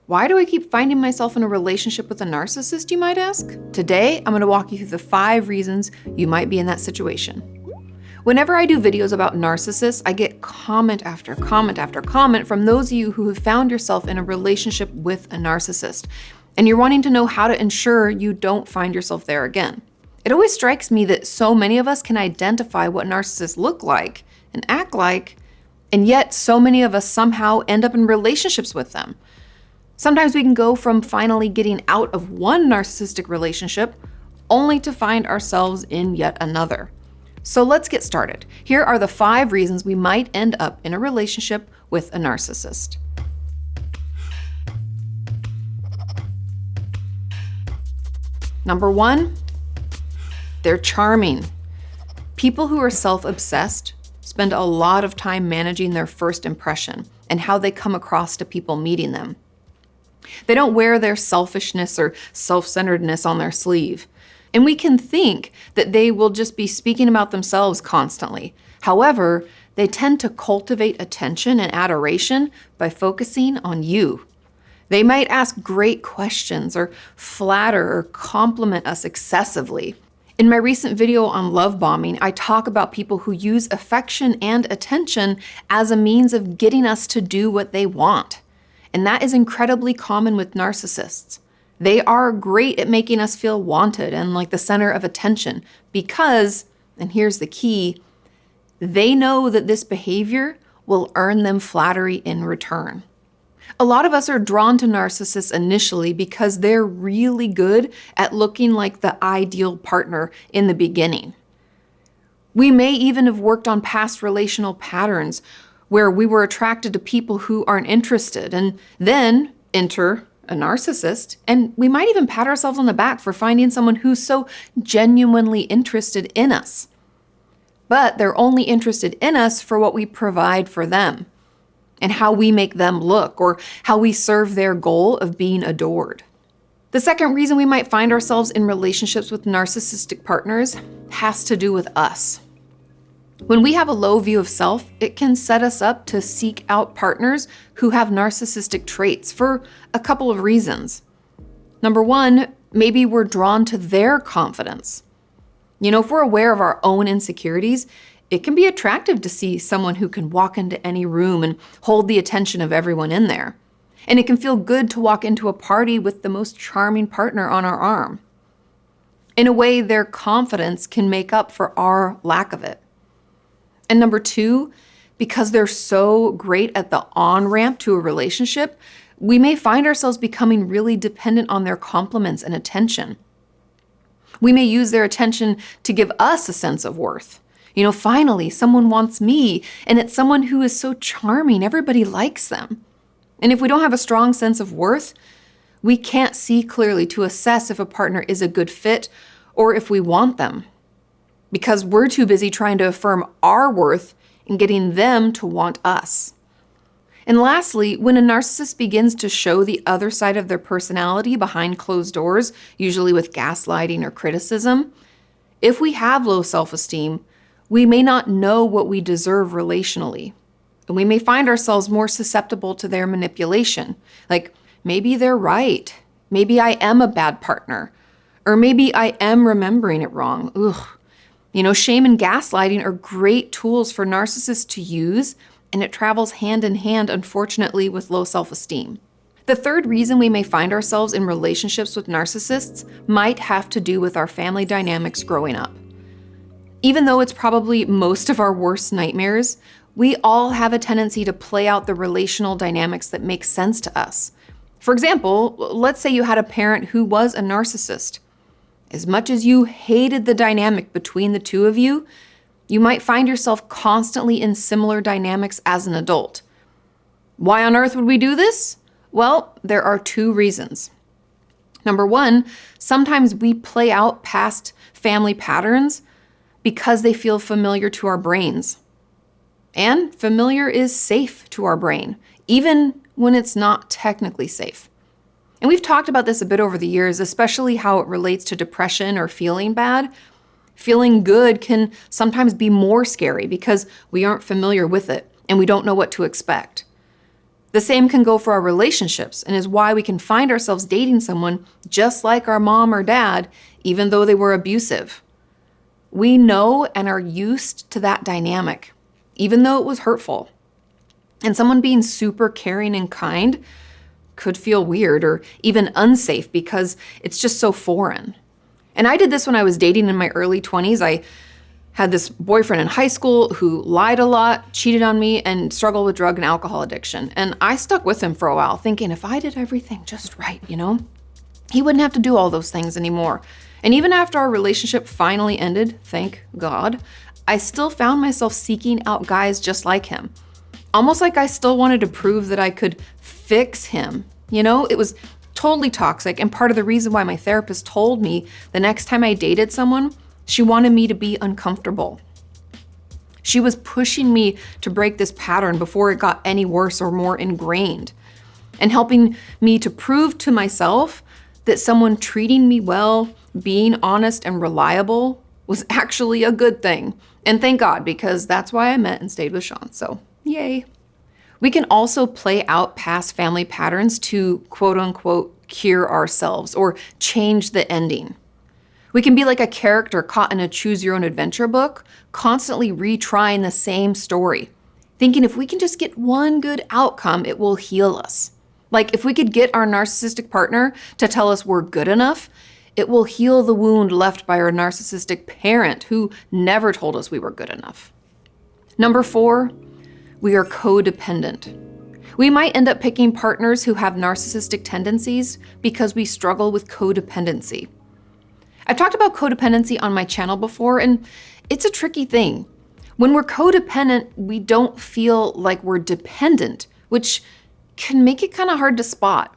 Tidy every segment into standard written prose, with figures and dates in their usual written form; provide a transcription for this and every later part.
Why do I keep finding myself in a relationship with a narcissist, you might ask? Today, I'm going to walk you through the 5 reasons you might be in that situation. Whenever I do videos about narcissists, I get comment after comment after comment from those of you who have found yourself in a relationship with a narcissist, and you're wanting to know how to ensure you don't find yourself there again. It always strikes me that so many of us can identify what narcissists look like and act like, and yet so many of us somehow end up in relationships with them. Sometimes we can go from finally getting out of one narcissistic relationship only to find ourselves in yet another. So let's get started. Here are the 5 reasons we might end up in a relationship with a narcissist. Number 1, they're charming. People who are self-obsessed spend a lot of time managing their first impression and how they come across to people meeting them. They don't wear their selfishness or self-centeredness on their sleeve. And we can think that they will just be speaking about themselves constantly. However, they tend to cultivate attention and adoration by focusing on you. They might ask great questions or flatter or compliment us excessively. In my recent video on love bombing, I talk about people who use affection and attention as a means of getting us to do what they want. And that is incredibly common with narcissists. They are great at making us feel wanted and like the center of attention because, and here's the key, they know that this behavior will earn them flattery in return. A lot of us are drawn to narcissists initially because they're really good at looking like the ideal partner in the beginning. We may even have worked on past relational patterns where we were attracted to people who aren't interested, and then enter a narcissist, and we might even pat ourselves on the back for finding someone who's so genuinely interested in us. But they're only interested in us for what we provide for them, and how we make them look, or how we serve their goal of being adored. The second reason we might find ourselves in relationships with narcissistic partners has to do with us. When we have a low view of self, it can set us up to seek out partners who have narcissistic traits for a couple of reasons. Number 1, maybe we're drawn to their confidence. If we're aware of our own insecurities, it can be attractive to see someone who can walk into any room and hold the attention of everyone in there. And it can feel good to walk into a party with the most charming partner on our arm. In a way, their confidence can make up for our lack of it. And number 2, because they're so great at the on-ramp to a relationship, we may find ourselves becoming really dependent on their compliments and attention. We may use their attention to give us a sense of worth. Finally, someone wants me, and it's someone who is so charming, everybody likes them. And if we don't have a strong sense of worth, we can't see clearly to assess if a partner is a good fit or if we want them, because we're too busy trying to affirm our worth and getting them to want us. And lastly, when a narcissist begins to show the other side of their personality behind closed doors, usually with gaslighting or criticism, if we have low self-esteem, we may not know what we deserve relationally. And we may find ourselves more susceptible to their manipulation. Like, maybe they're right. Maybe I am a bad partner. Or maybe I am remembering it wrong. Shame and gaslighting are great tools for narcissists to use, and it travels hand in hand, unfortunately, with low self-esteem. The third reason we may find ourselves in relationships with narcissists might have to do with our family dynamics growing up. Even though it's probably most of our worst nightmares, we all have a tendency to play out the relational dynamics that make sense to us. For example, let's say you had a parent who was a narcissist. As much as you hated the dynamic between the two of you, you might find yourself constantly in similar dynamics as an adult. Why on earth would we do this? Well, there are 2 reasons. Number 1, sometimes we play out past family patterns because they feel familiar to our brains. And familiar is safe to our brain, even when it's not technically safe. And we've talked about this a bit over the years, especially how it relates to depression or feeling bad. Feeling good can sometimes be more scary because we aren't familiar with it and we don't know what to expect. The same can go for our relationships and is why we can find ourselves dating someone just like our mom or dad, even though they were abusive. We know and are used to that dynamic, even though it was hurtful. And someone being super caring and kind could feel weird or even unsafe because it's just so foreign. And I did this when I was dating in my early 20s. I had this boyfriend in high school who lied a lot, cheated on me, and struggled with drug and alcohol addiction. And I stuck with him for a while, thinking if I did everything just right, he wouldn't have to do all those things anymore. And even after our relationship finally ended, thank God, I still found myself seeking out guys just like him. Almost like I still wanted to prove that I could fix him. It was totally toxic, and part of the reason why my therapist told me the next time I dated someone, she wanted me to be uncomfortable. She was pushing me to break this pattern before it got any worse or more ingrained, and helping me to prove to myself that someone treating me well, being honest and reliable was actually a good thing. And thank God, because that's why I met and stayed with Sean, so yay. We can also play out past family patterns to quote unquote cure ourselves or change the ending. We can be like a character caught in a choose your own adventure book, constantly retrying the same story, thinking if we can just get one good outcome, it will heal us. Like if we could get our narcissistic partner to tell us we're good enough, it will heal the wound left by our narcissistic parent who never told us we were good enough. Number 4, we are codependent. We might end up picking partners who have narcissistic tendencies because we struggle with codependency. I've talked about codependency on my channel before, and it's a tricky thing. When we're codependent, we don't feel like we're dependent, which can make it kind of hard to spot.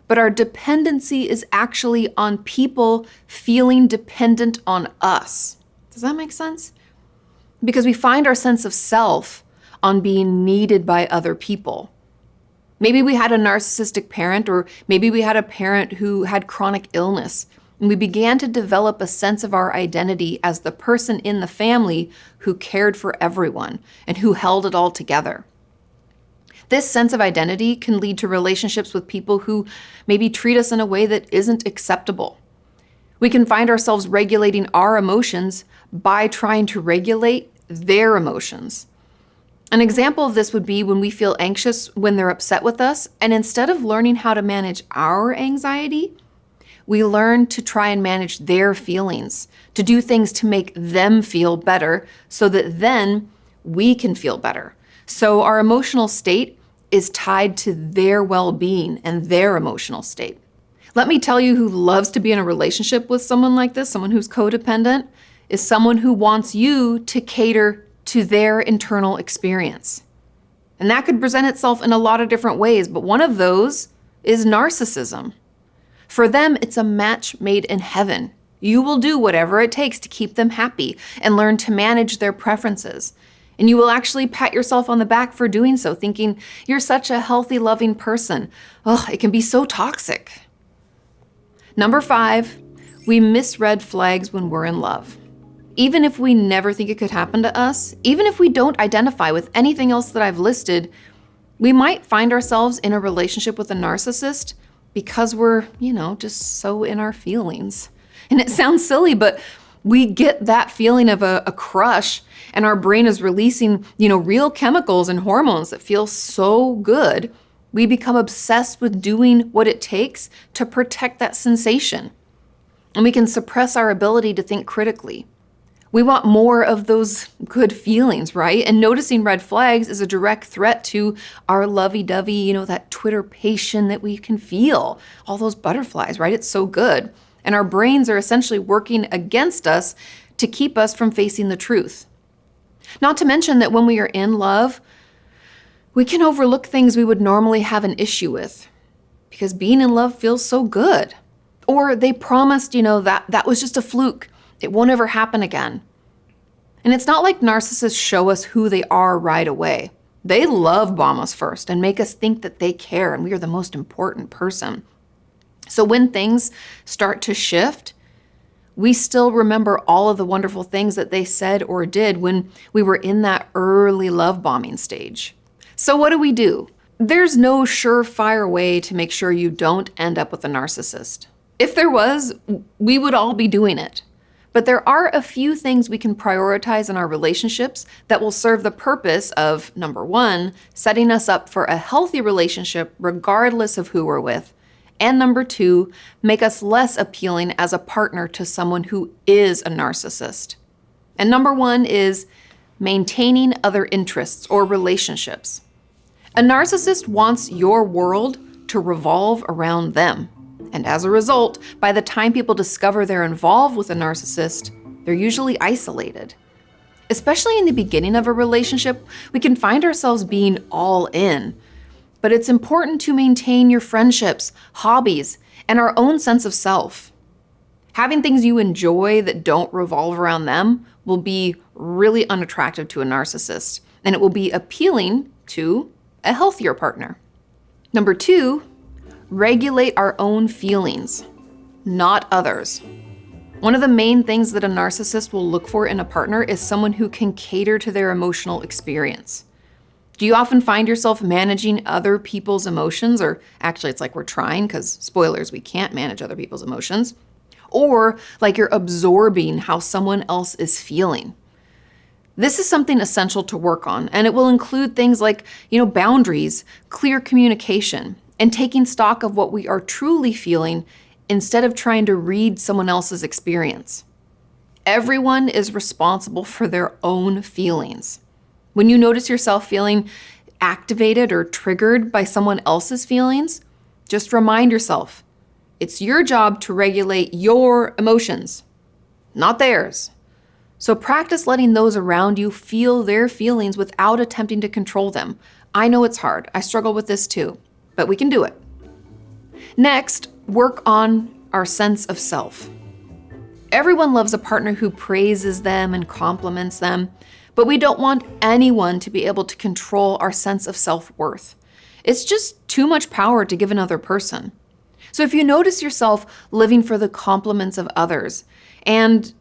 But our dependency is actually on people feeling dependent on us. Does that make sense? Because we find our sense of self on being needed by other people. Maybe we had a narcissistic parent, or maybe we had a parent who had chronic illness. And we began to develop a sense of our identity as the person in the family who cared for everyone and who held it all together. This sense of identity can lead to relationships with people who maybe treat us in a way that isn't acceptable. We can find ourselves regulating our emotions by trying to regulate their emotions. An example of this would be when we feel anxious when they're upset with us, and instead of learning how to manage our anxiety, we learn to try and manage their feelings, to do things to make them feel better so that then we can feel better. So our emotional state is tied to their well-being and their emotional state. Let me tell you, who loves to be in a relationship with someone like this, someone who's codependent, is someone who wants you to cater to their internal experience. And that could present itself in a lot of different ways, but one of those is narcissism. For them, it's a match made in heaven. You will do whatever it takes to keep them happy and learn to manage their preferences. And you will actually pat yourself on the back for doing so, thinking you're such a healthy, loving person. Oh, it can be so toxic. Number 5, we miss red flags when we're in love. Even if we never think it could happen to us, even if we don't identify with anything else that I've listed, we might find ourselves in a relationship with a narcissist because we're, just so in our feelings. And it sounds silly, but we get that feeling of a crush, and our brain is releasing, real chemicals and hormones that feel so good. We become obsessed with doing what it takes to protect that sensation. And we can suppress our ability to think critically. We want more of those good feelings, right? And noticing red flags is a direct threat to our lovey-dovey, that twitterpation that we can feel. All those butterflies, right? It's so good. And our brains are essentially working against us to keep us from facing the truth. Not to mention that when we are in love, we can overlook things we would normally have an issue with because being in love feels so good. Or they promised, that was just a fluke. It won't ever happen again. And it's not like narcissists show us who they are right away. They love bomb us first and make us think that they care and we are the most important person. So when things start to shift, we still remember all of the wonderful things that they said or did when we were in that early love bombing stage. So what do? There's no surefire way to make sure you don't end up with a narcissist. If there was, we would all be doing it. But there are a few things we can prioritize in our relationships that will serve the purpose of, number one, setting us up for a healthy relationship regardless of who we're with, and number two, make us less appealing as a partner to someone who is a narcissist. And number one is maintaining other interests or relationships. A narcissist wants your world to revolve around them. And as a result, by the time people discover they're involved with a narcissist, they're usually isolated. Especially in the beginning of a relationship, we can find ourselves being all in. But it's important to maintain your friendships, hobbies, and our own sense of self. Having things you enjoy that don't revolve around them will be really unattractive to a narcissist, and it will be appealing to a healthier partner. Number two, regulate our own feelings, not others. One of the main things that a narcissist will look for in a partner is someone who can cater to their emotional experience. Do you often find yourself managing other people's emotions? Or actually, it's like we're trying, because spoilers, we can't manage other people's emotions. Or like you're absorbing how someone else is feeling. This is something essential to work on, and it will include things like, boundaries, clear communication, and taking stock of what we are truly feeling instead of trying to read someone else's experience. Everyone is responsible for their own feelings. When you notice yourself feeling activated or triggered by someone else's feelings, just remind yourself, it's your job to regulate your emotions, not theirs. So practice letting those around you feel their feelings without attempting to control them. I know it's hard. I struggle with this too. But we can do it. Next, work on our sense of self. Everyone loves a partner who praises them and compliments them, but we don't want anyone to be able to control our sense of self-worth. It's just too much power to give another person. So if you notice yourself living for the compliments of others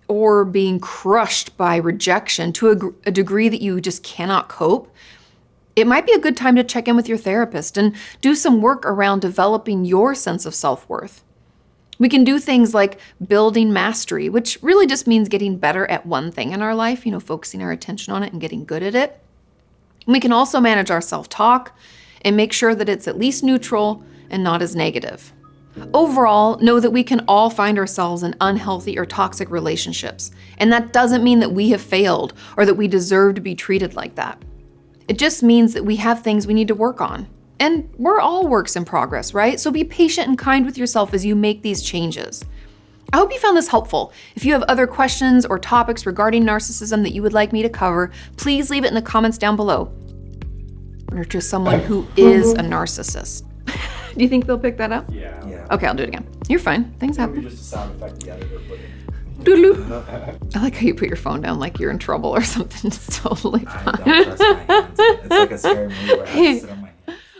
or being crushed by rejection to a degree that you just cannot cope, it might be a good time to check in with your therapist and do some work around developing your sense of self-worth. We can do things like building mastery, which really just means getting better at one thing in our life, focusing our attention on it and getting good at it. And we can also manage our self-talk and make sure that it's at least neutral and not as negative. Overall, know that we can all find ourselves in unhealthy or toxic relationships, and that doesn't mean that we have failed or that we deserve to be treated like that. It just means that we have things we need to work on. And we're all works in progress, right? So be patient and kind with yourself as you make these changes. I hope you found this helpful. If you have other questions or topics regarding narcissism that you would like me to cover, please leave it in the comments down below. Or to someone who is a narcissist. Do you think they'll pick that up? Yeah. Okay, I'll do it again. You're fine. Things happen. Maybe just a sound effect the editor put in. Doodaloo. I like how you put your phone down like you're in trouble or something. It's totally fine. I don't trust my hands. It's like a scary movie where I have to sit on